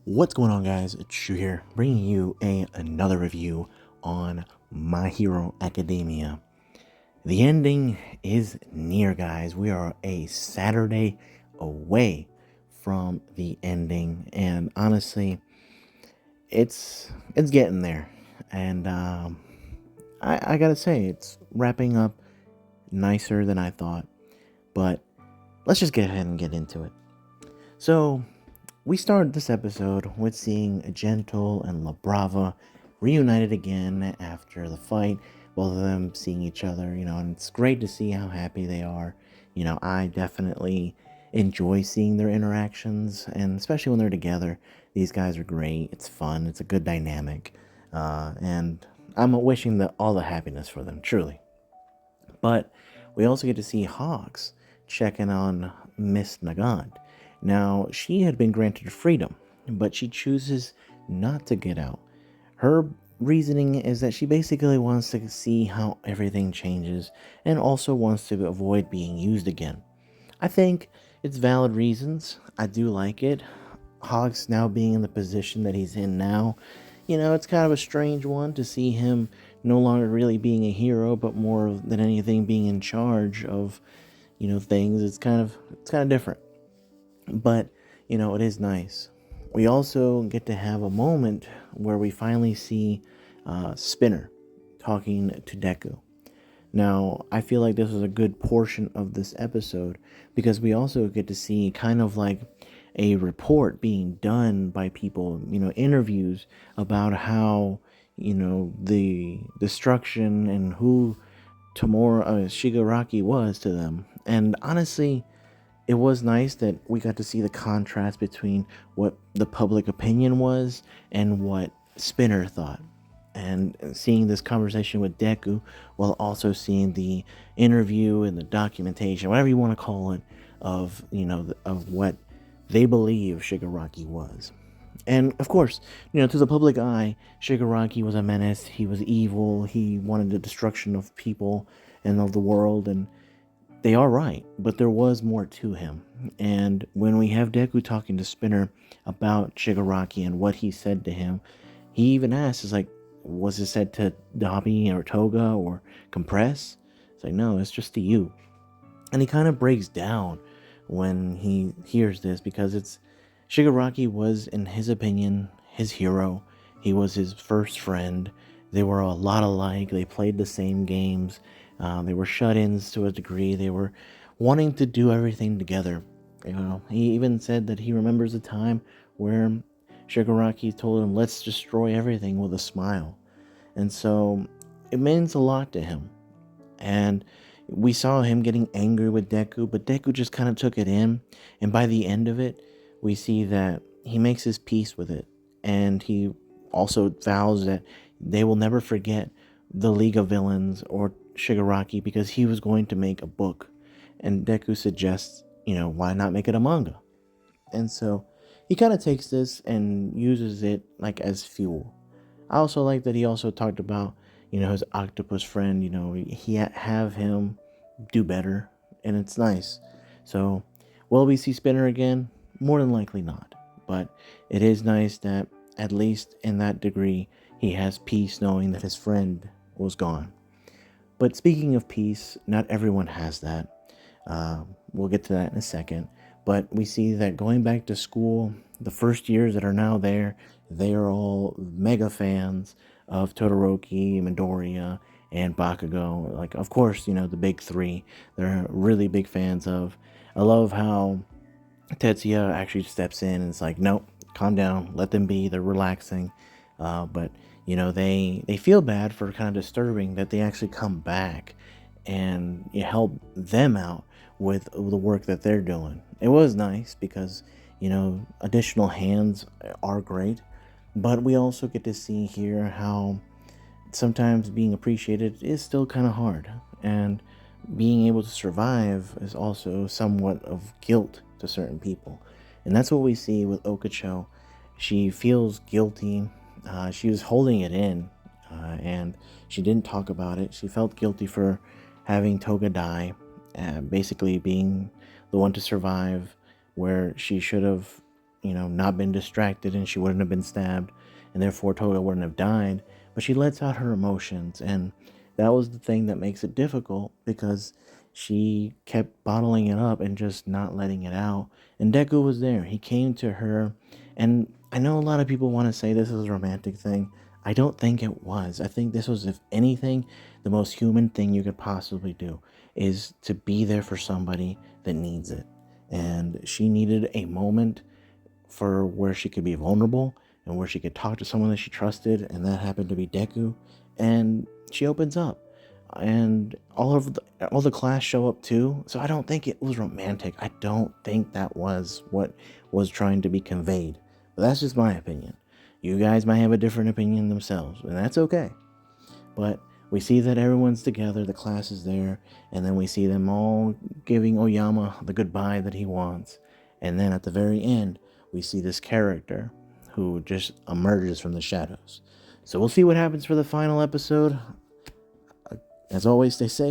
What's going on, guys? It's Shu here, bringing you another review on My Hero Academia. The ending is near, guys. We are a Saturday away from the ending, and honestly, it's getting there. And I gotta say, it's wrapping up nicer than I thought. But let's just get ahead and get into it. So, we started this episode with seeing Gentle and La Brava reunited again after the fight, both of them seeing each other, and it's great to see how happy they are. I definitely enjoy seeing their interactions, and especially when they're together. These guys are great. It's fun. It's a good dynamic. And I'm wishing all the happiness for them, truly. But we also get to see Hawks checking on Miss Nagant. Now, she had been granted freedom, but she chooses not to get out. Her reasoning is that she basically wants to see how everything changes and also wants to avoid being used again. I think it's valid reasons. I do like it. Hawks now being in the position that he's in now, it's kind of a strange one to see him no longer really being a hero, but more than anything being in charge of, things. It's kind of different. But, it is nice. We also get to have a moment where we finally see Spinner talking to Deku. Now, I feel like this was a good portion of this episode because we also get to see kind of like a report being done by people, interviews about how, the destruction and who Shigaraki was to them. And honestly, it was nice that we got to see the contrast between what the public opinion was and what Spinner thought. And seeing this conversation with Deku while also seeing the interview and the documentation, whatever you want to call it, of of what they believe Shigaraki was. And of course, to the public eye, Shigaraki was a menace. He was evil. He wanted the destruction of people and of the world, and they are right, but there was more to him. And when we have Deku talking to Spinner about Shigaraki and what he said to him, he even asks, is like, was it said to Dabi or Toga or Compress? It's like, no, it's just to you. And he kind of breaks down when he hears this because Shigaraki was, in his opinion, his hero. He was his first friend. They were a lot alike. They played the same games. They were shut-ins to a degree. They were wanting to do everything together. He even said that he remembers a time where Shigaraki told him, let's destroy everything with a smile. And so it means a lot to him. And we saw him getting angry with Deku, but Deku just kind of took it in. And by the end of it, we see that he makes his peace with it. And he also vows that they will never forget the League of Villains or Shigaraki because he was going to make a book. And Deku suggests, why not make it a manga? And so he kind of takes this and uses it like as fuel. I also like that he also talked about, his octopus friend, he have him do better, and it's nice. So, will we see Spinner again? More than likely not. But it is nice that, at least in that degree, he has peace knowing that his friend was gone. But speaking of peace, not everyone has that. We'll get to that in a second. But we see that going back to school, the first years that are now there, they are all mega fans of Todoroki, Midoriya, and Bakugo. Like, of course, the big three. They're really big fans of. I love how Tetsuya actually steps in and it's like, nope, calm down, let them be. They're relaxing. But they feel bad for kind of disturbing that they actually come back and help them out with the work that they're doing. It was nice because additional hands are great, but we also get to see here how sometimes being appreciated is still kind of hard, and being able to survive is also somewhat of guilt to certain people. And that's what we see with Ochaco. She feels guilty. She was holding it in, and she didn't talk about it. She felt guilty for having Toga die, basically being the one to survive, where she should have not been distracted and she wouldn't have been stabbed, and therefore Toga wouldn't have died. But she lets out her emotions, and that was the thing that makes it difficult, because she kept bottling it up and just not letting it out. And Deku was there. He came to her, and I know a lot of people want to say this is a romantic thing. I don't think it was. I think this was, if anything, the most human thing you could possibly do, is to be there for somebody that needs it. And she needed a moment for where she could be vulnerable and where she could talk to someone that she trusted, and that happened to be Deku. And she opens up, and all the class show up too. So I don't think it was romantic. I don't think that was what was trying to be conveyed. But that's just my opinion. You guys might have a different opinion themselves, and that's okay. But we see that everyone's together, the class is there, and then we see them all giving Oyama the goodbye that he wants. And then at the very end, we see this character who just emerges from the shadows. So we'll see what happens for the final episode. As always, stay safe.